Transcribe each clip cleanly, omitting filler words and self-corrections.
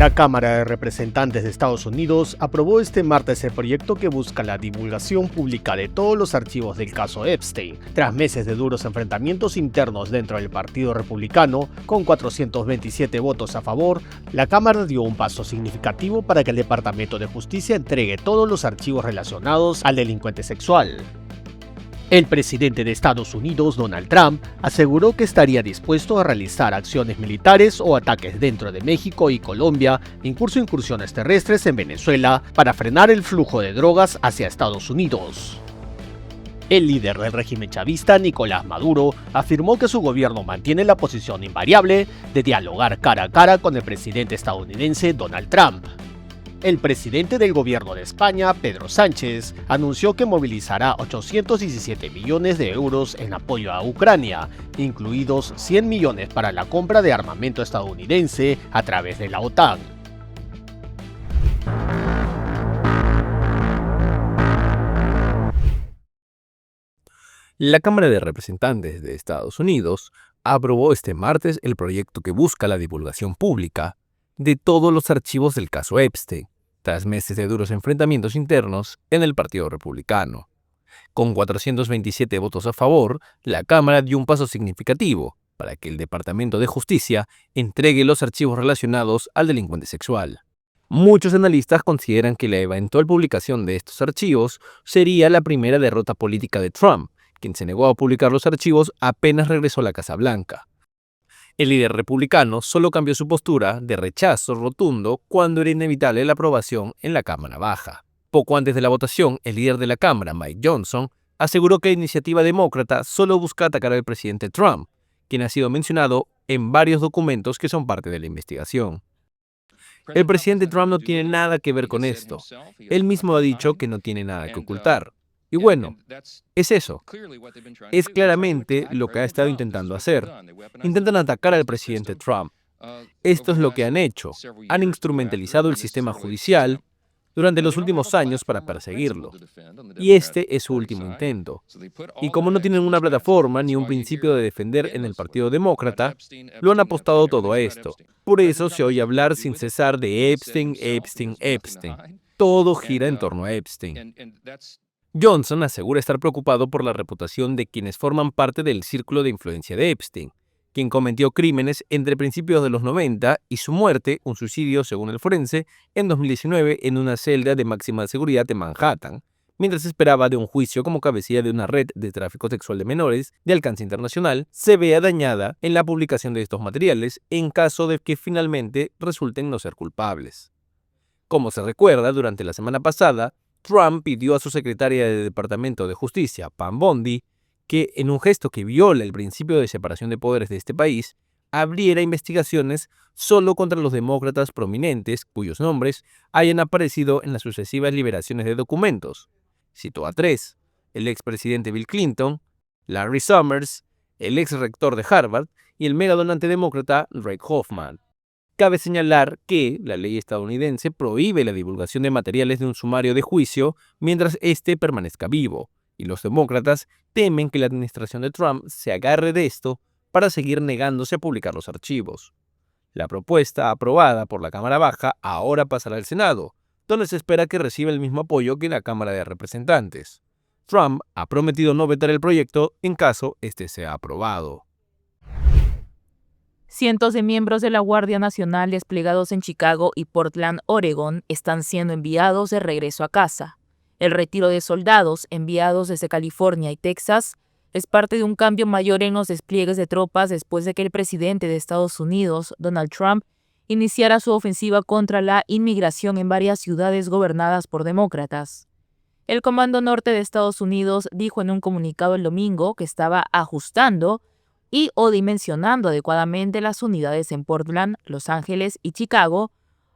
La Cámara de Representantes de Estados Unidos aprobó este martes el proyecto que busca la divulgación pública de todos los archivos del caso Epstein. Tras meses de duros enfrentamientos internos dentro del Partido Republicano, con 427 votos a favor, la Cámara dio un paso significativo para que el Departamento de Justicia entregue todos los archivos relacionados al delincuente sexual. El presidente de Estados Unidos, Donald Trump, aseguró que estaría dispuesto a realizar acciones militares o ataques dentro de México y Colombia, incluso incursiones terrestres en Venezuela, para frenar el flujo de drogas hacia Estados Unidos. El líder del régimen chavista, Nicolás Maduro, afirmó que su gobierno mantiene la posición invariable de dialogar cara a cara con el presidente estadounidense Donald Trump. El presidente del gobierno de España, Pedro Sánchez, anunció que movilizará 817 millones de euros en apoyo a Ucrania, incluidos 100 millones para la compra de armamento estadounidense a través de la OTAN. La Cámara de Representantes de Estados Unidos aprobó este martes el proyecto que busca la divulgación pública de todos los archivos del caso Epstein, tras meses de duros enfrentamientos internos en el Partido Republicano. Con 427 votos a favor, la Cámara dio un paso significativo para que el Departamento de Justicia entregue los archivos relacionados al delincuente sexual. Muchos analistas consideran que la eventual publicación de estos archivos sería la primera derrota política de Trump, quien se negó a publicar los archivos apenas regresó a la Casa Blanca. El líder republicano solo cambió su postura de rechazo rotundo cuando era inevitable la aprobación en la Cámara Baja. Poco antes de la votación, el líder de la Cámara, Mike Johnson, aseguró que la iniciativa demócrata solo busca atacar al presidente Trump, quien ha sido mencionado en varios documentos que son parte de la investigación. El presidente Trump no tiene nada que ver con esto. Él mismo ha dicho que no tiene nada que ocultar. Y bueno, es eso. Es claramente lo que ha estado intentando hacer. Intentan atacar al presidente Trump. Esto es lo que han hecho. Han instrumentalizado el sistema judicial durante los últimos años para perseguirlo. Y este es su último intento. Y como no tienen una plataforma ni un principio de defender en el Partido Demócrata, lo han apostado todo a esto. Por eso se oye hablar sin cesar de Epstein, Epstein, Epstein. Todo gira en torno a Epstein. Johnson asegura estar preocupado por la reputación de quienes forman parte del círculo de influencia de Epstein, quien cometió crímenes entre principios de los 90 y su muerte, un suicidio según el forense, en 2019 en una celda de máxima seguridad en Manhattan, mientras esperaba de un juicio como cabecilla de una red de tráfico sexual de menores de alcance internacional, se vea dañada en la publicación de estos materiales en caso de que finalmente resulten no ser culpables. Como se recuerda, durante la semana pasada, Trump pidió a su secretaria de Departamento de Justicia, Pam Bondi, que, en un gesto que viola el principio de separación de poderes de este país, abriera investigaciones solo contra los demócratas prominentes cuyos nombres hayan aparecido en las sucesivas liberaciones de documentos. Citó a 3, el expresidente Bill Clinton, Larry Summers, el ex rector de Harvard y el megadonante demócrata Reid Hoffman. Cabe señalar que la ley estadounidense prohíbe la divulgación de materiales de un sumario de juicio mientras éste permanezca vivo, y los demócratas temen que la administración de Trump se agarre de esto para seguir negándose a publicar los archivos. La propuesta, aprobada por la Cámara Baja, ahora pasará al Senado, donde se espera que reciba el mismo apoyo que la Cámara de Representantes. Trump ha prometido no vetar el proyecto en caso este sea aprobado. Cientos de miembros de la Guardia Nacional desplegados en Chicago y Portland, Oregón, están siendo enviados de regreso a casa. El retiro de soldados enviados desde California y Texas es parte de un cambio mayor en los despliegues de tropas después de que el presidente de Estados Unidos, Donald Trump, iniciara su ofensiva contra la inmigración en varias ciudades gobernadas por demócratas. El Comando Norte de Estados Unidos dijo en un comunicado el domingo que estaba ajustando o dimensionando adecuadamente las unidades en Portland, Los Ángeles y Chicago,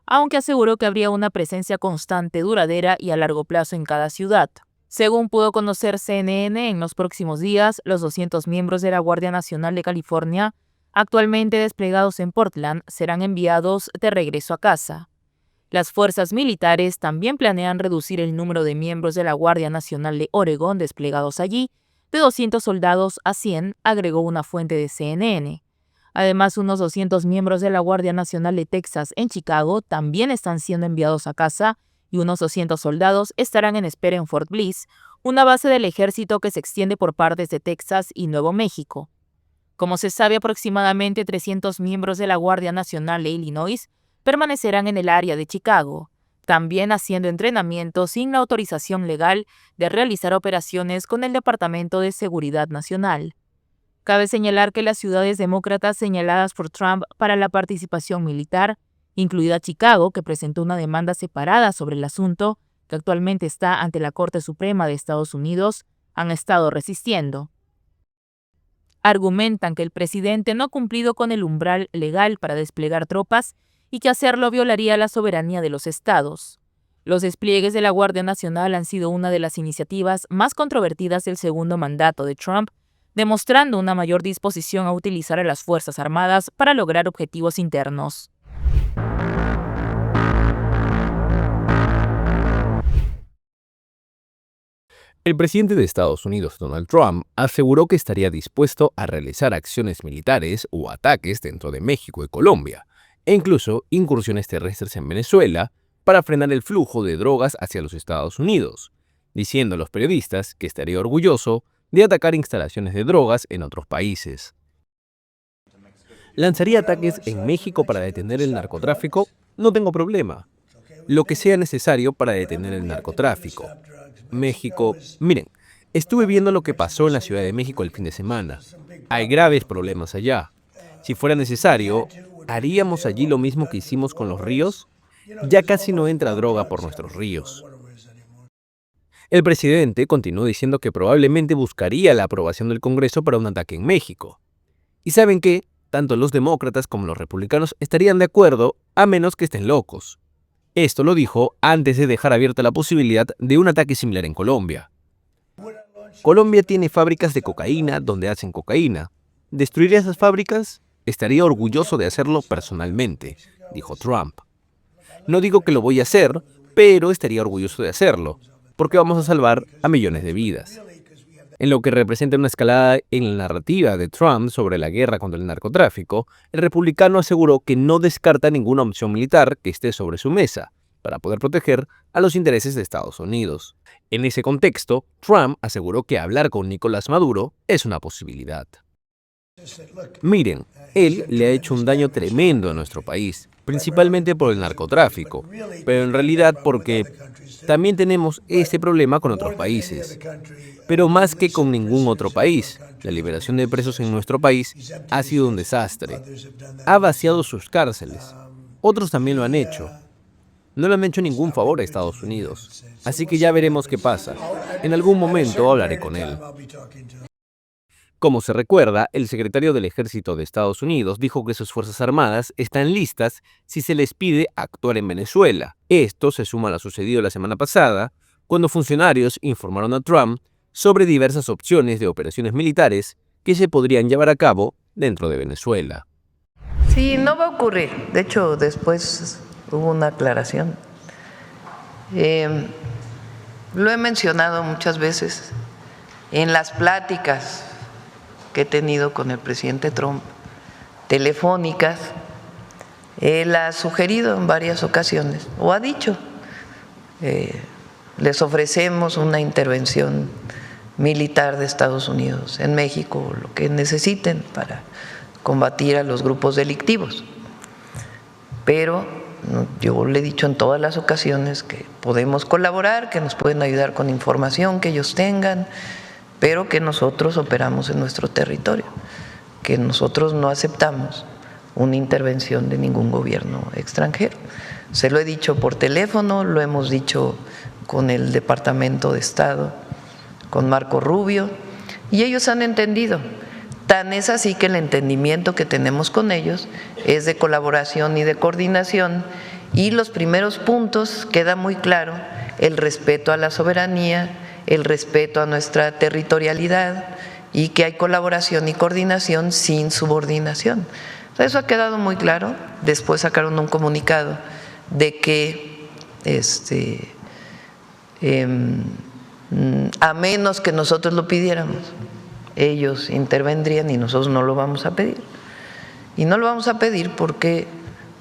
aunque aseguró que habría una presencia constante, duradera y a largo plazo en cada ciudad. Según pudo conocer CNN, en los próximos días, los 200 miembros de la Guardia Nacional de California, actualmente desplegados en Portland, serán enviados de regreso a casa. Las fuerzas militares también planean reducir el número de miembros de la Guardia Nacional de Oregón desplegados allí, de 200 soldados a 100, agregó una fuente de CNN. Además, unos 200 miembros de la Guardia Nacional de Texas en Chicago también están siendo enviados a casa y unos 200 soldados estarán en espera en Fort Bliss, una base del ejército que se extiende por partes de Texas y Nuevo México. Como se sabe, aproximadamente 300 miembros de la Guardia Nacional de Illinois permanecerán en el área de Chicago, también haciendo entrenamiento sin la autorización legal de realizar operaciones con el Departamento de Seguridad Nacional. Cabe señalar que las ciudades demócratas señaladas por Trump para la participación militar, incluida Chicago, que presentó una demanda separada sobre el asunto, que actualmente está ante la Corte Suprema de Estados Unidos, han estado resistiendo. Argumentan que el presidente no ha cumplido con el umbral legal para desplegar tropas y que hacerlo violaría la soberanía de los estados. Los despliegues de la Guardia Nacional han sido una de las iniciativas más controvertidas del segundo mandato de Trump, demostrando una mayor disposición a utilizar a las Fuerzas Armadas para lograr objetivos internos. El presidente de Estados Unidos, Donald Trump, aseguró que estaría dispuesto a realizar acciones militares o ataques dentro de México y Colombia, e incluso incursiones terrestres en Venezuela para frenar el flujo de drogas hacia los Estados Unidos, diciendo a los periodistas que estaría orgulloso de atacar instalaciones de drogas en otros países. ¿Lanzaría ataques en México para detener el narcotráfico? No tengo problema. Lo que sea necesario para detener el narcotráfico. México... Miren, estuve viendo lo que pasó en la Ciudad de México el fin de semana. Hay graves problemas allá. Si fuera necesario, ¿haríamos allí lo mismo que hicimos con los ríos? Ya casi no entra droga por nuestros ríos. El presidente continuó diciendo que probablemente buscaría la aprobación del Congreso para un ataque en México. ¿Y saben qué? Tanto los demócratas como los republicanos estarían de acuerdo, a menos que estén locos. Esto lo dijo antes de dejar abierta la posibilidad de un ataque similar en Colombia. Colombia tiene fábricas de cocaína donde hacen cocaína. ¿Destruiría esas fábricas? Estaría orgulloso de hacerlo personalmente, dijo Trump. No digo que lo voy a hacer, pero estaría orgulloso de hacerlo, porque vamos a salvar a millones de vidas. En lo que representa una escalada en la narrativa de Trump sobre la guerra contra el narcotráfico, el republicano aseguró que no descarta ninguna opción militar que esté sobre su mesa para poder proteger a los intereses de Estados Unidos. En ese contexto, Trump aseguró que hablar con Nicolás Maduro es una posibilidad. Miren, él le ha hecho un daño tremendo a nuestro país, principalmente por el narcotráfico, pero en realidad porque también tenemos este problema con otros países. Pero más que con ningún otro país, la liberación de presos en nuestro país ha sido un desastre. Ha vaciado sus cárceles. Otros también lo han hecho. No le han hecho ningún favor a Estados Unidos. Así que ya veremos qué pasa. En algún momento hablaré con él. Como se recuerda, el secretario del Ejército de Estados Unidos dijo que sus Fuerzas Armadas están listas si se les pide actuar en Venezuela. Esto se suma a lo sucedido la semana pasada, cuando funcionarios informaron a Trump sobre diversas opciones de operaciones militares que se podrían llevar a cabo dentro de Venezuela. Sí, no va a ocurrir. De hecho, después hubo una aclaración. Lo he mencionado muchas veces en las pláticas que he tenido con el presidente Trump, telefónicas. Él ha sugerido en varias ocasiones, o ha dicho, les ofrecemos una intervención militar de Estados Unidos en México, lo que necesiten para combatir a los grupos delictivos. Pero yo le he dicho en todas las ocasiones que podemos colaborar, que nos pueden ayudar con información que ellos tengan, pero que nosotros operamos en nuestro territorio, que nosotros no aceptamos una intervención de ningún gobierno extranjero. Se lo he dicho por teléfono, lo hemos dicho con el Departamento de Estado, con Marco Rubio, y ellos han entendido. Tan es así que el entendimiento que tenemos con ellos es de colaboración y de coordinación, y los primeros puntos queda muy claro el respeto a la soberanía, el respeto a nuestra territorialidad y que hay colaboración y coordinación sin subordinación. Eso ha quedado muy claro. Después sacaron un comunicado de que a menos que nosotros lo pidiéramos, ellos intervendrían y nosotros no lo vamos a pedir. Y no lo vamos a pedir porque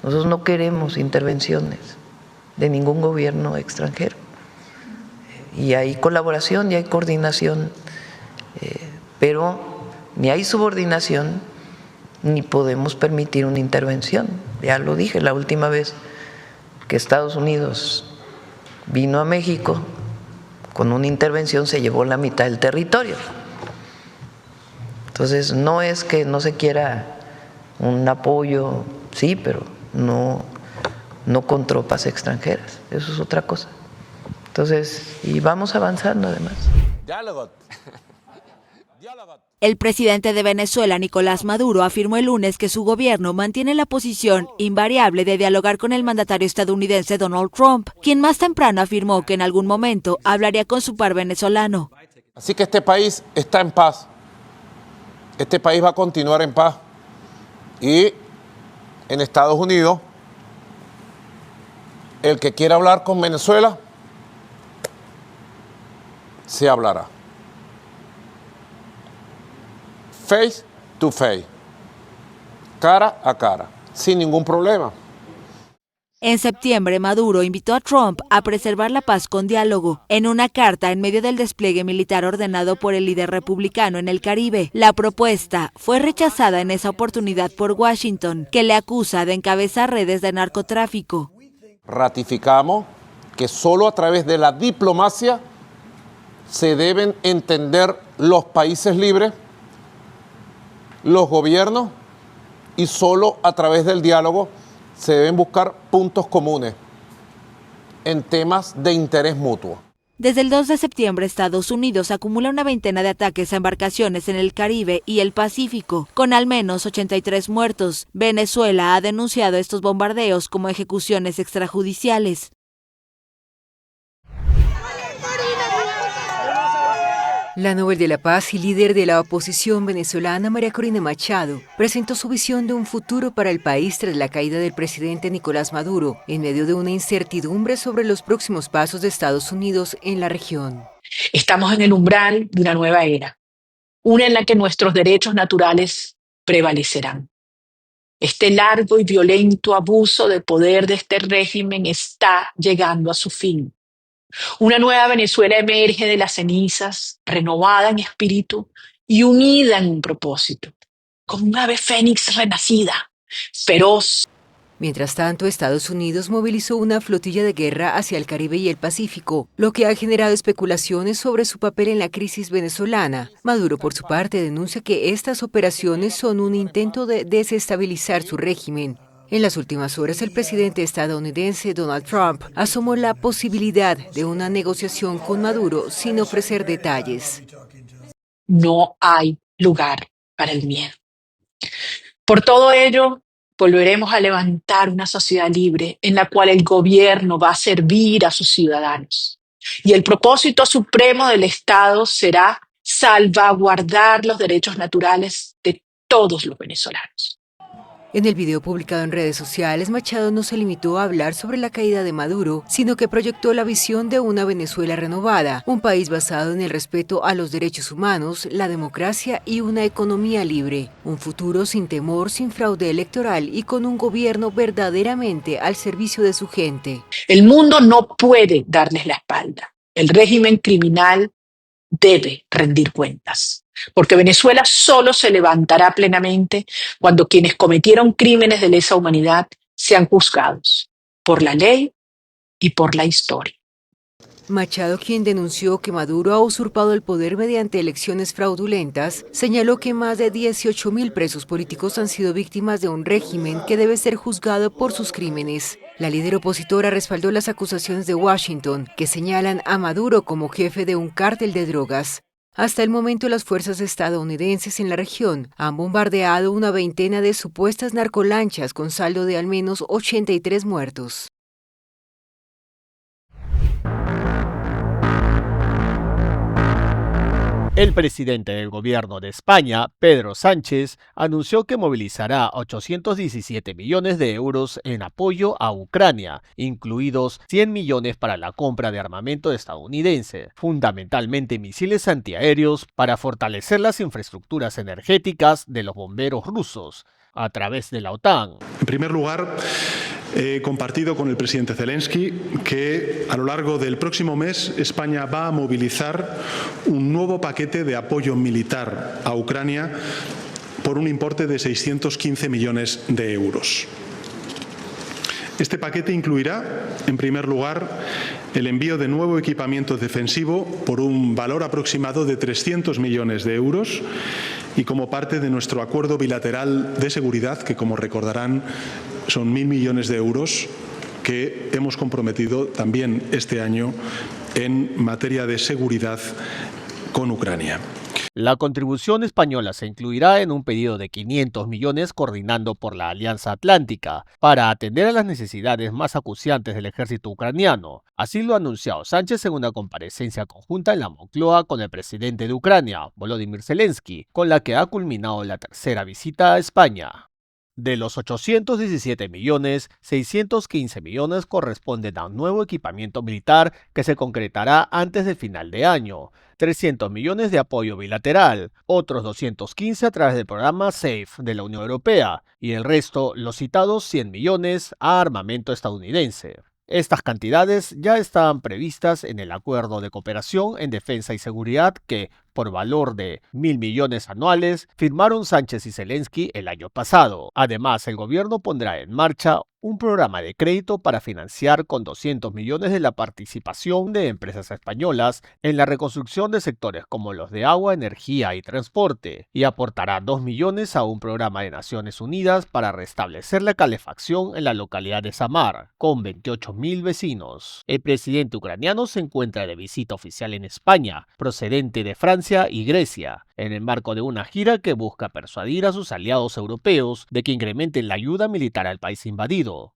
nosotros no queremos intervenciones de ningún gobierno extranjero. Y hay colaboración y hay coordinación, pero ni hay subordinación ni podemos permitir una intervención. Ya lo dije la última vez que Estados Unidos vino a México, con una intervención se llevó la mitad del territorio. Entonces, no es que no se quiera un apoyo, sí, pero no con tropas extranjeras, eso es otra cosa. Entonces, y vamos avanzando además. Diálogo. El presidente de Venezuela, Nicolás Maduro, afirmó el lunes que su gobierno mantiene la posición invariable de dialogar con el mandatario estadounidense Donald Trump, quien más temprano afirmó que en algún momento hablaría con su par venezolano. Así que este país está en paz. Este país va a continuar en paz. Y en Estados Unidos, el que quiera hablar con Venezuela, se hablará. Face to face, cara a cara, sin ningún problema. En septiembre, Maduro invitó a Trump a preservar la paz con diálogo. En una carta en medio del despliegue militar ordenado por el líder republicano en el Caribe, la propuesta fue rechazada en esa oportunidad por Washington, que le acusa de encabezar redes de narcotráfico. Ratificamos que solo a través de la diplomacia se deben entender los países libres, los gobiernos, y solo a través del diálogo se deben buscar puntos comunes en temas de interés mutuo. Desde el 2 de septiembre, Estados Unidos acumula una veintena de ataques a embarcaciones en el Caribe y el Pacífico, con al menos 83 muertos. Venezuela ha denunciado estos bombardeos como ejecuciones extrajudiciales. La Nobel de la Paz y líder de la oposición venezolana, María Corina Machado, presentó su visión de un futuro para el país tras la caída del presidente Nicolás Maduro, en medio de una incertidumbre sobre los próximos pasos de Estados Unidos en la región. Estamos en el umbral de una nueva era, una en la que nuestros derechos naturales prevalecerán. Este largo y violento abuso de poder de este régimen está llegando a su fin. Una nueva Venezuela emerge de las cenizas, renovada en espíritu y unida en un propósito, como un ave fénix renacida, feroz. Mientras tanto, Estados Unidos movilizó una flotilla de guerra hacia el Caribe y el Pacífico, lo que ha generado especulaciones sobre su papel en la crisis venezolana. Maduro, por su parte, denuncia que estas operaciones son un intento de desestabilizar su régimen. En las últimas horas, el presidente estadounidense Donald Trump asomó la posibilidad de una negociación con Maduro sin ofrecer detalles. No hay lugar para el miedo. Por todo ello, volveremos a levantar una sociedad libre en la cual el gobierno va a servir a sus ciudadanos. Y el propósito supremo del Estado será salvaguardar los derechos naturales de todos los venezolanos. En el video publicado en redes sociales, Machado no se limitó a hablar sobre la caída de Maduro, sino que proyectó la visión de una Venezuela renovada, un país basado en el respeto a los derechos humanos, la democracia y una economía libre, un futuro sin temor, sin fraude electoral y con un gobierno verdaderamente al servicio de su gente. El mundo no puede darles la espalda. El régimen criminal debe rendir cuentas, porque Venezuela solo se levantará plenamente cuando quienes cometieron crímenes de lesa humanidad sean juzgados por la ley y por la historia. Machado, quien denunció que Maduro ha usurpado el poder mediante elecciones fraudulentas, señaló que más de 18.000 presos políticos han sido víctimas de un régimen que debe ser juzgado por sus crímenes. La líder opositora respaldó las acusaciones de Washington, que señalan a Maduro como jefe de un cártel de drogas. Hasta el momento, las fuerzas estadounidenses en la región han bombardeado una veintena de supuestas narcolanchas con saldo de al menos 83 muertos. El presidente del gobierno de España, Pedro Sánchez, anunció que movilizará 817 millones de euros en apoyo a Ucrania, incluidos 100 millones para la compra de armamento estadounidense, fundamentalmente misiles antiaéreos para fortalecer las infraestructuras energéticas de los bomberos rusos a través de la OTAN. En primer lugar, he compartido con el presidente Zelensky que a lo largo del próximo mes España va a movilizar un nuevo paquete de apoyo militar a Ucrania por un importe de 615 millones de euros. Este paquete incluirá, en primer lugar, el envío de nuevo equipamiento defensivo por un valor aproximado de 300 millones de euros y como parte de nuestro acuerdo bilateral de seguridad, que como recordarán son 1.000 millones de euros que hemos comprometido también este año en materia de seguridad con Ucrania. La contribución española se incluirá en un pedido de 500 millones coordinando por la Alianza Atlántica para atender a las necesidades más acuciantes del ejército ucraniano. Así lo ha anunciado Sánchez en una comparecencia conjunta en la Moncloa con el presidente de Ucrania, Volodymyr Zelensky, con la que ha culminado la tercera visita a España. De los 817 millones, 615 millones corresponden a un nuevo equipamiento militar que se concretará antes del final de año, 300 millones de apoyo bilateral, otros 215 a través del programa SAFE de la Unión Europea y el resto, los citados 100 millones, a armamento estadounidense. Estas cantidades ya estaban previstas en el Acuerdo de Cooperación en Defensa y Seguridad que, por valor de 1.000 millones anuales, firmaron Sánchez y Zelensky el año pasado. Además, el gobierno pondrá en marcha un programa de crédito para financiar con 200 millones de la participación de empresas españolas en la reconstrucción de sectores como los de agua, energía y transporte, y aportará 2 millones a un programa de Naciones Unidas para restablecer la calefacción en la localidad de Samar, con 28.000 vecinos. El presidente ucraniano se encuentra de visita oficial en España, procedente de Francia y Grecia, en el marco de una gira que busca persuadir a sus aliados europeos de que incrementen la ayuda militar al país invadido.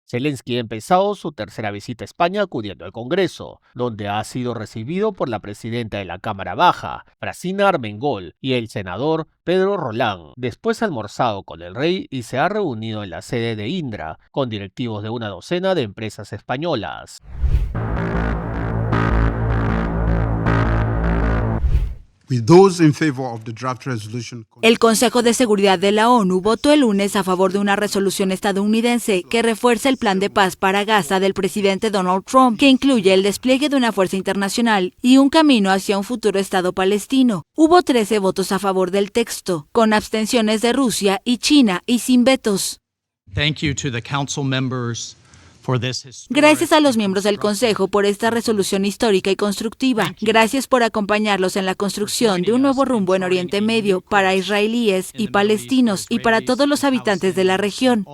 Zelensky ha empezado su tercera visita a España acudiendo al Congreso, donde ha sido recibido por la presidenta de la Cámara Baja, Francina Armengol, y el senador Pedro Roland. Después ha almorzado con el rey y se ha reunido en la sede de Indra, con directivos de una docena de empresas españolas. El Consejo de Seguridad de la ONU votó el lunes a favor de una resolución estadounidense que refuerza el plan de paz para Gaza del presidente Donald Trump, que incluye el despliegue de una fuerza internacional y un camino hacia un futuro Estado palestino. Hubo 13 votos a favor del texto, con abstenciones de Rusia y China y sin vetos. Gracias a los miembros del Consejo por esta resolución histórica y constructiva. Gracias por acompañarlos en la construcción de un nuevo rumbo en Oriente Medio para israelíes y palestinos y para todos los habitantes de la región.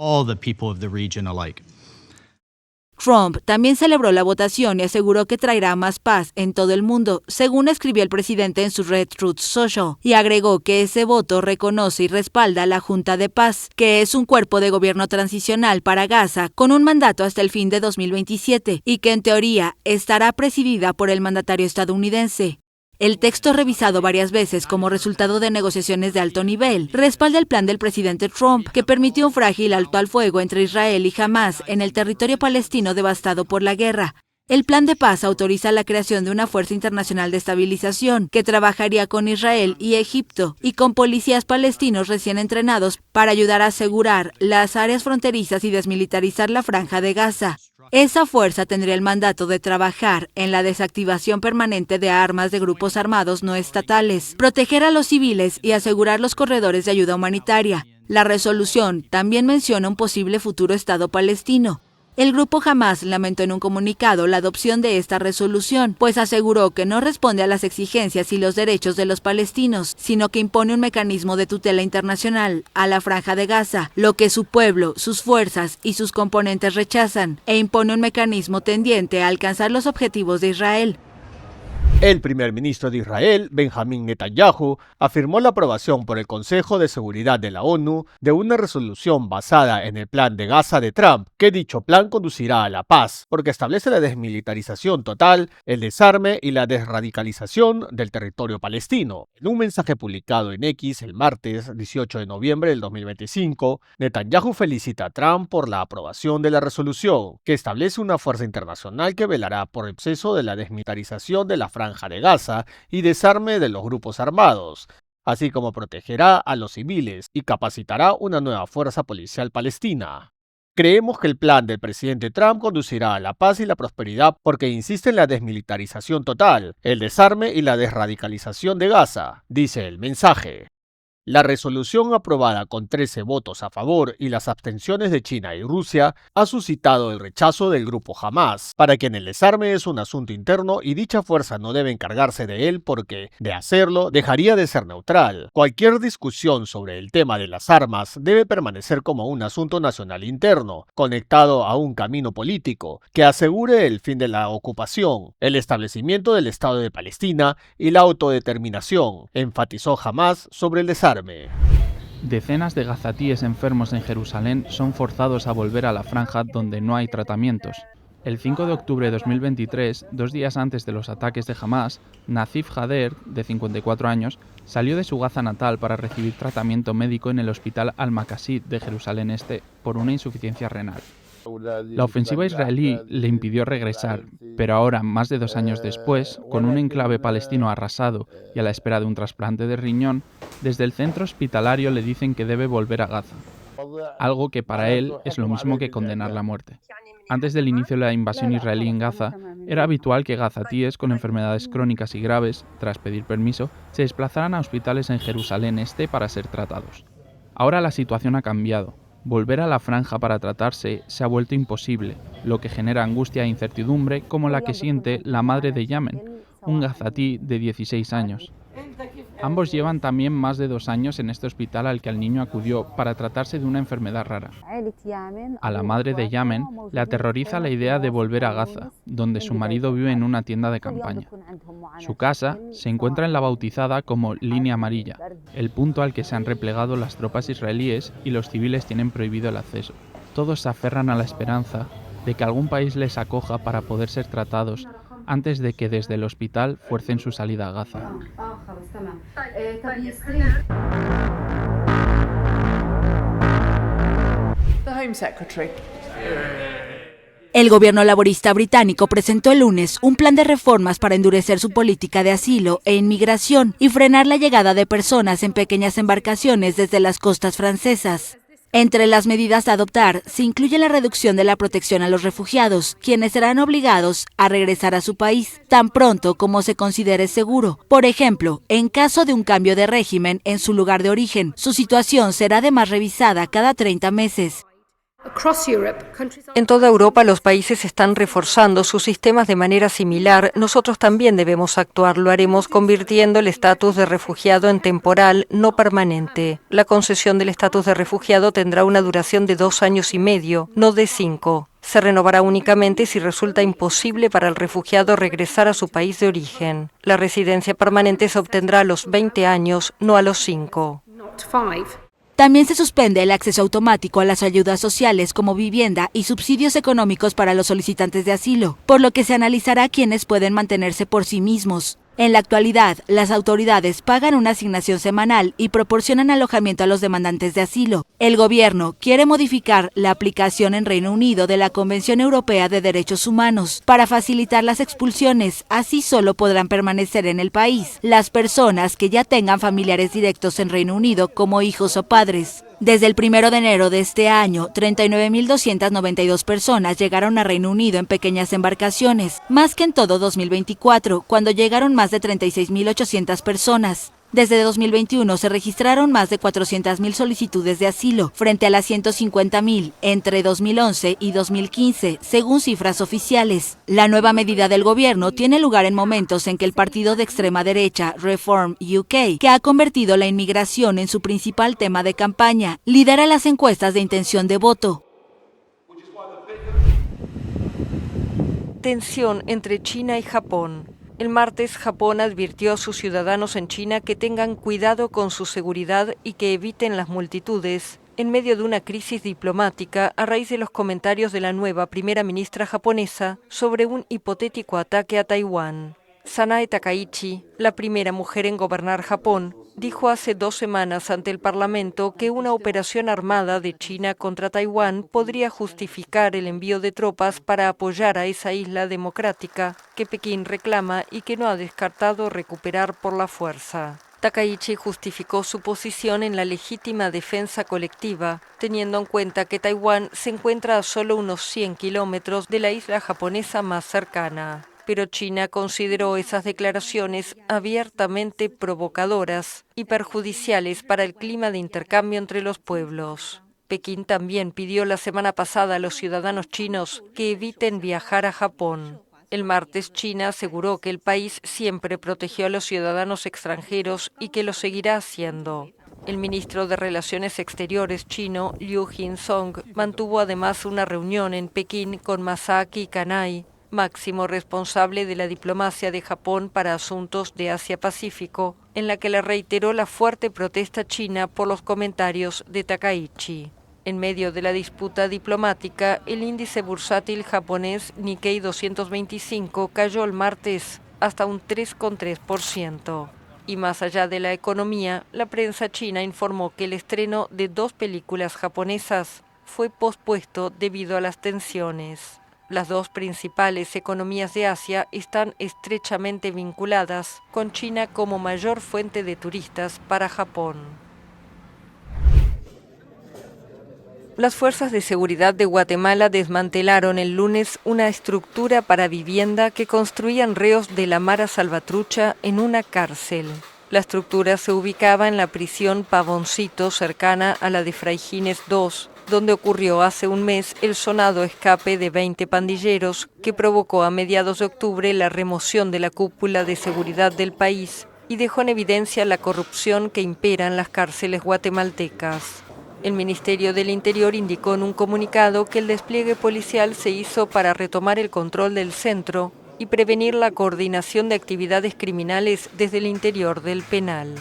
Trump también celebró la votación y aseguró que traerá más paz en todo el mundo, según escribió el presidente en su red Truth Social, y agregó que ese voto reconoce y respalda a la Junta de Paz, que es un cuerpo de gobierno transicional para Gaza con un mandato hasta el fin de 2027 y que en teoría estará presidida por el mandatario estadounidense. El texto, revisado varias veces como resultado de negociaciones de alto nivel, respalda el plan del presidente Trump, que permitió un frágil alto al fuego entre Israel y Hamás en el territorio palestino devastado por la guerra. El plan de paz autoriza la creación de una fuerza internacional de estabilización que trabajaría con Israel y Egipto y con policías palestinos recién entrenados para ayudar a asegurar las áreas fronterizas y desmilitarizar la franja de Gaza. Esa fuerza tendría el mandato de trabajar en la desactivación permanente de armas de grupos armados no estatales, proteger a los civiles y asegurar los corredores de ayuda humanitaria. La resolución también menciona un posible futuro Estado palestino. El grupo Hamás lamentó en un comunicado la adopción de esta resolución, pues aseguró que no responde a las exigencias y los derechos de los palestinos, sino que impone un mecanismo de tutela internacional a la Franja de Gaza, lo que su pueblo, sus fuerzas y sus componentes rechazan, e impone un mecanismo tendiente a alcanzar los objetivos de Israel. El primer ministro de Israel, Benjamín Netanyahu, afirmó la aprobación por el Consejo de Seguridad de la ONU de una resolución basada en el Plan de Gaza de Trump, que dicho plan conducirá a la paz, porque establece la desmilitarización total, el desarme y la desradicalización del territorio palestino. En un mensaje publicado en X el martes 18 de noviembre del 2025, Netanyahu felicita a Trump por la aprobación de la resolución, que establece una fuerza internacional que velará por el proceso de la desmilitarización de la Franja de Gaza y desarme de los grupos armados, así como protegerá a los civiles y capacitará una nueva fuerza policial palestina. Creemos que el plan del presidente Trump conducirá a la paz y la prosperidad porque insiste en la desmilitarización total, el desarme y la desradicalización de Gaza, dice el mensaje. La resolución aprobada con 13 votos a favor y las abstenciones de China y Rusia ha suscitado el rechazo del grupo Hamás, para quien el desarme es un asunto interno y dicha fuerza no debe encargarse de él porque, de hacerlo, dejaría de ser neutral. Cualquier discusión sobre el tema de las armas debe permanecer como un asunto nacional interno, conectado a un camino político que asegure el fin de la ocupación, el establecimiento del Estado de Palestina y la autodeterminación, enfatizó Hamás sobre el desarme. Decenas de gazatíes enfermos en Jerusalén son forzados a volver a la franja donde no hay tratamientos. El 5 de octubre de 2023, 2 días antes de los ataques de Hamás, Nazif Hader, de 54 años, salió de su Gaza natal para recibir tratamiento médico en el Hospital Al-Maqasid de Jerusalén Este por una insuficiencia renal. La ofensiva israelí le impidió regresar, pero ahora, más de 2 años después, con un enclave palestino arrasado y a la espera de un trasplante de riñón, desde el centro hospitalario le dicen que debe volver a Gaza, algo que para él es lo mismo que condenar la muerte. Antes del inicio de la invasión israelí en Gaza, era habitual que gazatíes con enfermedades crónicas y graves, tras pedir permiso, se desplazaran a hospitales en Jerusalén Este para ser tratados. Ahora la situación ha cambiado. Volver a la franja para tratarse se ha vuelto imposible, lo que genera angustia e incertidumbre como la que siente la madre de Yamen, un gazatí de 16 años. Ambos llevan también más de 2 años en este hospital al que el niño acudió para tratarse de una enfermedad rara. A la madre de Yamen le aterroriza la idea de volver a Gaza, donde su marido vive en una tienda de campaña. Su casa se encuentra en la bautizada como Línea Amarilla, el punto al que se han replegado las tropas israelíes y los civiles tienen prohibido el acceso. Todos se aferran a la esperanza de que algún país les acoja para poder ser tratados antes de que desde el hospital fuercen su salida a Gaza. El gobierno laborista británico presentó el lunes un plan de reformas para endurecer su política de asilo e inmigración y frenar la llegada de personas en pequeñas embarcaciones desde las costas francesas. Entre las medidas a adoptar se incluye la reducción de la protección a los refugiados, quienes serán obligados a regresar a su país tan pronto como se considere seguro. Por ejemplo, en caso de un cambio de régimen en su lugar de origen, su situación será además revisada cada 30 meses. En toda Europa los países están reforzando sus sistemas de manera similar. Nosotros también debemos actuar. Lo haremos convirtiendo el estatus de refugiado en temporal, no permanente. La concesión del estatus de refugiado tendrá una duración de 2 años y medio, no de 5. Se renovará únicamente si resulta imposible para el refugiado regresar a su país de origen. La residencia permanente se obtendrá a los 20 años, no a los 5. También se suspende el acceso automático a las ayudas sociales como vivienda y subsidios económicos para los solicitantes de asilo, por lo que se analizará quiénes pueden mantenerse por sí mismos. En la actualidad, las autoridades pagan una asignación semanal y proporcionan alojamiento a los demandantes de asilo. El gobierno quiere modificar la aplicación en Reino Unido de la Convención Europea de Derechos Humanos para facilitar las expulsiones. Así solo podrán permanecer en el país las personas que ya tengan familiares directos en Reino Unido como hijos o padres. Desde el 1 de enero de este año, 39.292 personas llegaron a Reino Unido en pequeñas embarcaciones, más que en todo 2024, cuando llegaron más de 36.800 personas. Desde 2021 se registraron más de 400.000 solicitudes de asilo, frente a las 150.000 entre 2011 y 2015, según cifras oficiales. La nueva medida del gobierno tiene lugar en momentos en que el partido de extrema derecha Reform UK, que ha convertido la inmigración en su principal tema de campaña, lidera las encuestas de intención de voto. Tensión entre China y Japón. El martes, Japón advirtió a sus ciudadanos en China que tengan cuidado con su seguridad y que eviten las multitudes, en medio de una crisis diplomática a raíz de los comentarios de la nueva primera ministra japonesa sobre un hipotético ataque a Taiwán. Sanae Takaichi, la primera mujer en gobernar Japón, dijo hace 2 semanas ante el Parlamento que una operación armada de China contra Taiwán podría justificar el envío de tropas para apoyar a esa isla democrática que Pekín reclama y que no ha descartado recuperar por la fuerza. Takaichi justificó su posición en la legítima defensa colectiva, teniendo en cuenta que Taiwán se encuentra a solo unos 100 kilómetros de la isla japonesa más cercana. Pero China consideró esas declaraciones abiertamente provocadoras y perjudiciales para el clima de intercambio entre los pueblos. Pekín también pidió la semana pasada a los ciudadanos chinos que eviten viajar a Japón. El martes, China aseguró que el país siempre protegió a los ciudadanos extranjeros y que lo seguirá haciendo. El ministro de Relaciones Exteriores chino, Liu Jin-song, mantuvo además una reunión en Pekín con Masaaki Kanai, máximo responsable de la diplomacia de Japón para asuntos de Asia-Pacífico, en la que le reiteró la fuerte protesta china por los comentarios de Takaichi. En medio de la disputa diplomática, el índice bursátil japonés Nikkei 225 cayó el martes hasta un 3,3%. Y más allá de la economía, la prensa china informó que el estreno de 2 películas japonesas fue pospuesto debido a las tensiones. Las 2 principales economías de Asia están estrechamente vinculadas, con China como mayor fuente de turistas para Japón. Las fuerzas de seguridad de Guatemala desmantelaron el lunes una estructura para vivienda que construían reos de la Mara Salvatrucha en una cárcel. La estructura se ubicaba en la prisión Pavoncito, cercana a la de Fraigines II, donde ocurrió hace un mes el sonado escape de 20 pandilleros que provocó a mediados de octubre la remoción de la cúpula de seguridad del país y dejó en evidencia la corrupción que impera en las cárceles guatemaltecas. El Ministerio del Interior indicó en un comunicado que el despliegue policial se hizo para retomar el control del centro y prevenir la coordinación de actividades criminales desde el interior del penal.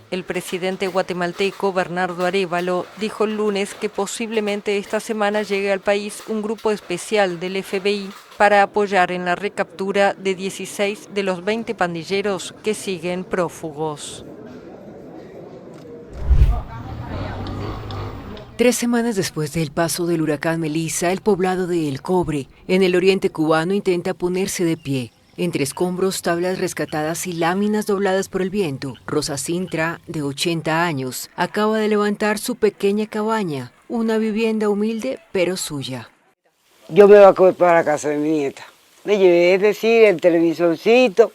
El presidente guatemalteco, Bernardo Arévalo, dijo el lunes que posiblemente esta semana llegue al país un grupo especial del FBI para apoyar en la recaptura de 16 de los 20 pandilleros que siguen prófugos. 3 semanas después del paso del huracán Melissa, el poblado de El Cobre, en el oriente cubano, intenta ponerse de pie. Entre escombros, tablas rescatadas y láminas dobladas por el viento, Rosa Sintra, de 80 años, acaba de levantar su pequeña cabaña, una vivienda humilde pero suya. Yo me voy para la casa de mi nieta. Me llevé, es decir, el televisorcito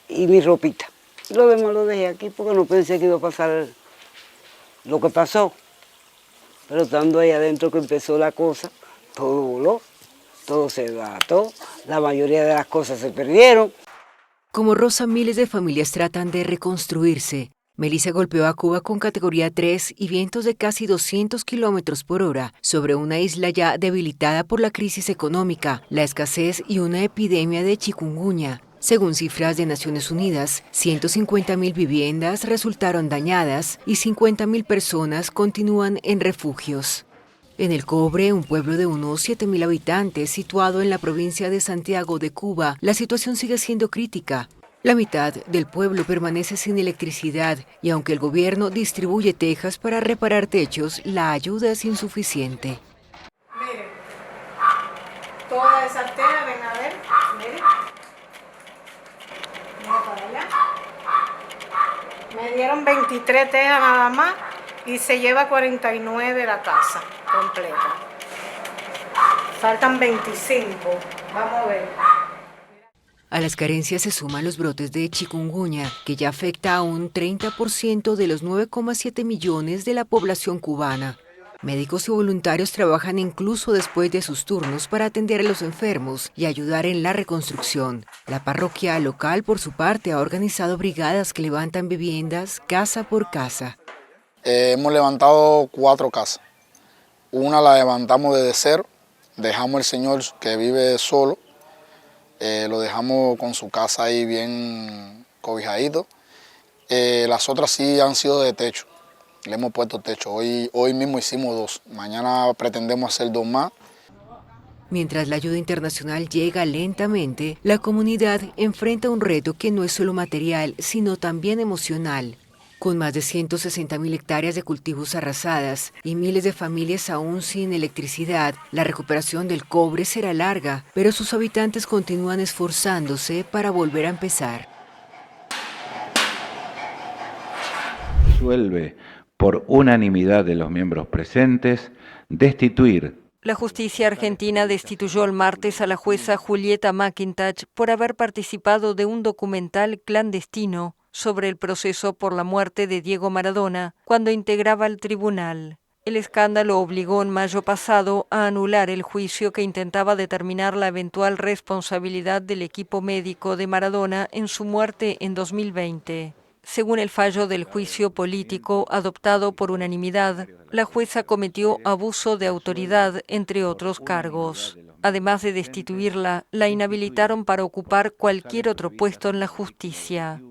y mi ropita. Lo demás lo dejé aquí porque no pensé que iba a pasar lo que pasó. Pero estando ahí adentro que empezó la cosa, todo voló. Todo se desbarató, la mayoría de las cosas se perdieron. Como Rosa, miles de familias tratan de reconstruirse. Melissa golpeó a Cuba con categoría 3 y vientos de casi 200 kilómetros por hora sobre una isla ya debilitada por la crisis económica, la escasez y una epidemia de chikungunya. Según cifras de Naciones Unidas, 150.000 viviendas resultaron dañadas y 50.000 personas continúan en refugios. En El Cobre, un pueblo de unos 7.000 habitantes situado en la provincia de Santiago de Cuba, la situación sigue siendo crítica. La mitad del pueblo permanece sin electricidad y aunque el gobierno distribuye tejas para reparar techos, la ayuda es insuficiente. Miren, todas esas tejas, ven a ver, miren. Mira para allá. Me dieron 23 tejas nada más y se lleva 49 la casa completa. Faltan 25, vamos a ver. A las carencias se suman los brotes de chikungunya, que ya afecta a un 30% de los 9,7 millones de la población cubana. Médicos y voluntarios trabajan incluso después de sus turnos para atender a los enfermos y ayudar en la reconstrucción. La parroquia local, por su parte, ha organizado brigadas que levantan viviendas casa por casa. Hemos levantado 4 casas. Una la levantamos desde cero, dejamos al señor que vive solo Lo dejamos con su casa ahí bien cobijadito. Las otras sí han sido de techo. Le hemos puesto techo. Hoy mismo hicimos 2. Mañana pretendemos hacer 2 más. Mientras la ayuda internacional llega lentamente, la comunidad enfrenta un reto que no es solo material, sino también emocional. Con más de 160.000 hectáreas de cultivos arrasadas y miles de familias aún sin electricidad, la recuperación del cobre será larga, pero sus habitantes continúan esforzándose para volver a empezar. Resuelve por unanimidad de los miembros presentes destituir. La justicia argentina destituyó el martes a la jueza Julieta McIntosh por haber participado de un documental clandestino sobre el proceso por la muerte de Diego Maradona cuando integraba el tribunal. El escándalo obligó en mayo pasado a anular el juicio que intentaba determinar la eventual responsabilidad del equipo médico de Maradona en su muerte en 2020. Según el fallo del juicio político adoptado por unanimidad, la jueza cometió abuso de autoridad, entre otros cargos. Además de destituirla, la inhabilitaron para ocupar cualquier otro puesto en la justicia.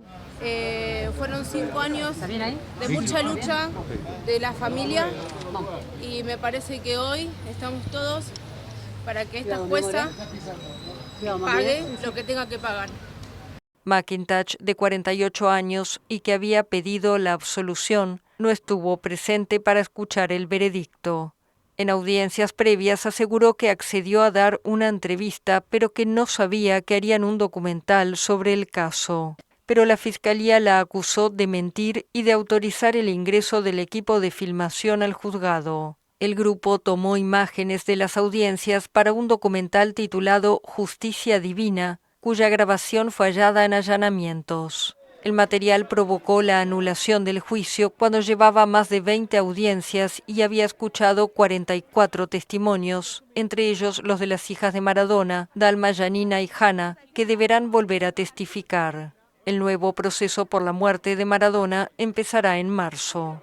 Fueron 5 años de mucha lucha de la familia y me parece que hoy estamos todos para que esta jueza pague lo que tenga que pagar. McIntosh, de 48 años y que había pedido la absolución, no estuvo presente para escuchar el veredicto. En audiencias previas aseguró que accedió a dar una entrevista, pero que no sabía que harían un documental sobre el caso. Pero la Fiscalía la acusó de mentir y de autorizar el ingreso del equipo de filmación al juzgado. El grupo tomó imágenes de las audiencias para un documental titulado Justicia Divina, cuya grabación fue hallada en allanamientos. El material provocó la anulación del juicio cuando llevaba más de 20 audiencias y había escuchado 44 testimonios, entre ellos los de las hijas de Maradona, Dalma, Janina y Hanna, que deberán volver a testificar. El nuevo proceso por la muerte de Maradona empezará en marzo.